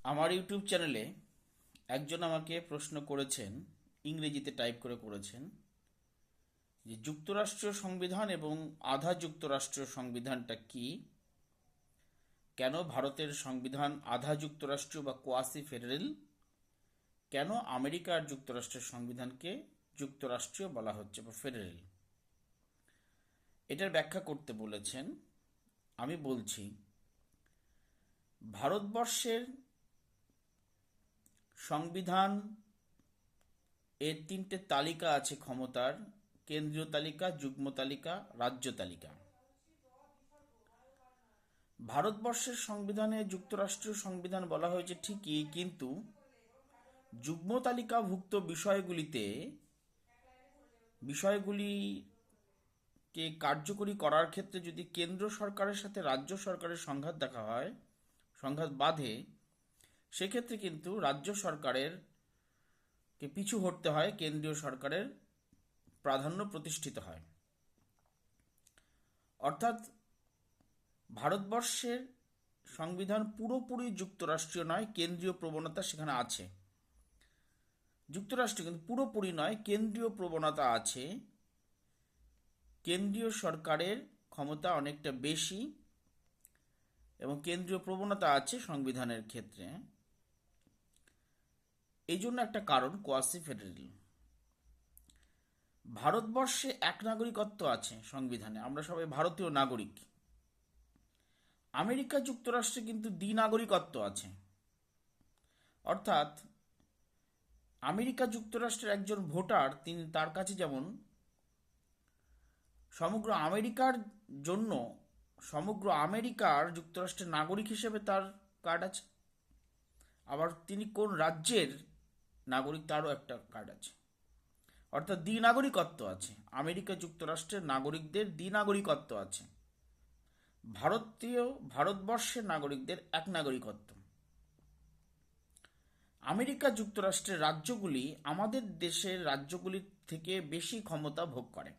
আমার ইউটিউব চ্যানেলে একজন আমাকে প্রশ্ন করেছেন, ইংরেজিতে টাইপ করে করেছেন যে যুক্তরাষ্ট্রীয় সংবিধান এবং আধা যুক্তরাষ্ট্রীয় সংবিধানটা কি, কেন ভারতের সংবিধান আধা যুক্তরাষ্ট্রীয় বা কোয়াসি ফেডারেল, কেন আমেরিকা আর যুক্তরাষ্ট্রের সংবিধানকে যুক্তরাষ্ট্রীয় বলা হচ্ছে বা ফেডারেল। এটার ব্যাখ্যা করতে বলেছেন। আমি বলছি, ভারতবর্ষের সংবিধান এর তিনটে তালিকা আছে ক্ষমতার: কেন্দ্রীয় তালিকা, যুগ্ম তালিকা, রাজ্য তালিকা। ভারতবর্ষের সংবিধানে যুক্তরাষ্ট্রীয় সংবিধান বলা হয়েছে ঠিকই, কিন্তু যুগ্ম তালিকাভুক্ত বিষয়গুলিকে কার্যকরী করার ক্ষেত্রে যদি কেন্দ্র সরকারের সাথে রাজ্য সরকারের সংঘাত বাধে, সেক্ষেত্রে কিন্তু রাজ্য সরকারের কে পিছু হটতে হয়, কেন্দ্রীয় সরকারের প্রাধান্য প্রতিষ্ঠিত হয়। অর্থাৎ ভারতবর্ষের সংবিধান পুরোপুরি যুক্তরাষ্ট্রীয় নয়, কেন্দ্রীয় প্রবণতা সেখানে আছে। যুক্তরাষ্ট্র কিন্তু পুরোপুরি নয়, কেন্দ্রীয় প্রবণতা আছে। কেন্দ্রীয় সরকারের ক্ষমতা অনেকটা বেশি এবং কেন্দ্রীয় প্রবণতা আছে সংবিধানের ক্ষেত্রে। এই জন্য একটা কারণ কোয়াসি ফেডারেল। ভারতবর্ষে এক নাগরিকত্ব আছে সংবিধানে, আমরা সবাই ভারতীয় নাগরিক। আমেরিকা যুক্তরাষ্ট্রে কিন্তু দ্বিনাগরিকত্ব আছে। অর্থাৎ আমেরিকা যুক্তরাষ্ট্রের একজন ভোটার, তার কাছে যেমন সমগ্র আমেরিকার যুক্তরাষ্ট্রের নাগরিক হিসেবে তার কার্ড আছে, আবার তিনি কোন রাজ্যের নাগরিক তারও একটা কার্ড আছে। অর্থাৎ দ্বিনাগরিকত্ব আছে, আমেরিকা যুক্তরাষ্ট্রের নাগরিকদের দ্বিনাগরিকত্ব আছে। ভারতবর্ষের নাগরিকদের এক নাগরিকত্ব। আমেরিকা যুক্তরাষ্ট্রের রাজ্যগুলি আমাদের দেশের রাজ্যগুলির থেকে বেশি ক্ষমতা ভোগ করে।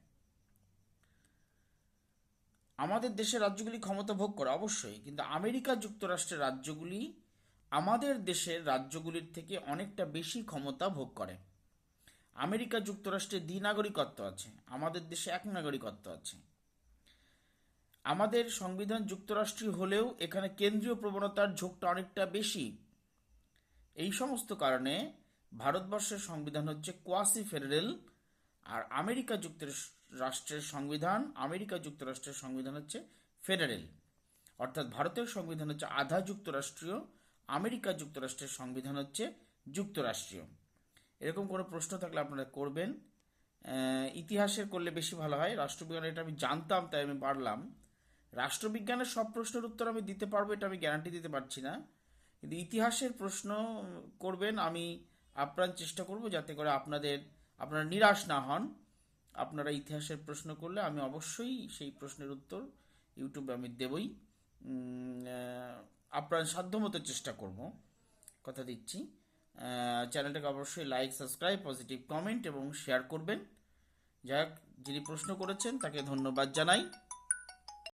আমাদের দেশের রাজ্যগুলি ক্ষমতা ভোগ করে অবশ্যই, কিন্তু আমেরিকা যুক্তরাষ্ট্রের রাজ্যগুলি আমাদের দেশের রাজ্যগুলির থেকে অনেকটা বেশি ক্ষমতা ভোগ করে। আমেরিকা যুক্তরাষ্ট্রে দ্বিনাগরিকত্ব আছে, আমাদের দেশে এক নাগরিকত্ব আছে। আমাদের সংবিধান যুক্তরাষ্ট্রীয় হলেও এখানে কেন্দ্রীয় প্রবণতার ঝোঁকটা অনেকটা বেশি। এই সমস্ত কারণে ভারতবর্ষের সংবিধান হচ্ছে কোয়াসি ফেডারেল, আর আমেরিকা যুক্তরাষ্ট্রের সংবিধান হচ্ছে ফেডারেল। অর্থাৎ ভারতের সংবিধান হচ্ছে আধা যুক্তরাষ্ট্রীয়, আমেরিকা যুক্তরাষ্ট্রের সংবিধান হচ্ছে যুক্তরাষ্ট্রীয়। এরকম কোনো প্রশ্ন থাকলে আপনারা করবেন। ইতিহাসের করলে বেশি ভালো হয়। রাষ্ট্রবিজ্ঞান এটা আমি জানতাম, তাই আমি পারলাম। রাষ্ট্রবিজ্ঞানের সব প্রশ্নের উত্তর আমি দিতে পারবো এটা আমি গ্যারান্টি দিতে পারছি না, কিন্তু ইতিহাসের প্রশ্ন করবেন, আমি আপ্রাণ চেষ্টা করব যাতে করে আপনারা নিরাশ না হন। আপনারা ইতিহাসের প্রশ্ন করলে আমি অবশ্যই সেই প্রশ্নের উত্তর ইউটিউবে আমি দেবই। আপ্রাণ সাধ্যমতো চেষ্টা করব, কথা দিচ্ছি। চ্যানেলটাকে অবশ্যই লাইক, সাবস্ক্রাইব, পজিটিভ কমেন্ট এবং শেয়ার করবেন। যাই হোক, যিনি প্রশ্ন করেছেন তাকে ধন্যবাদ জানাই।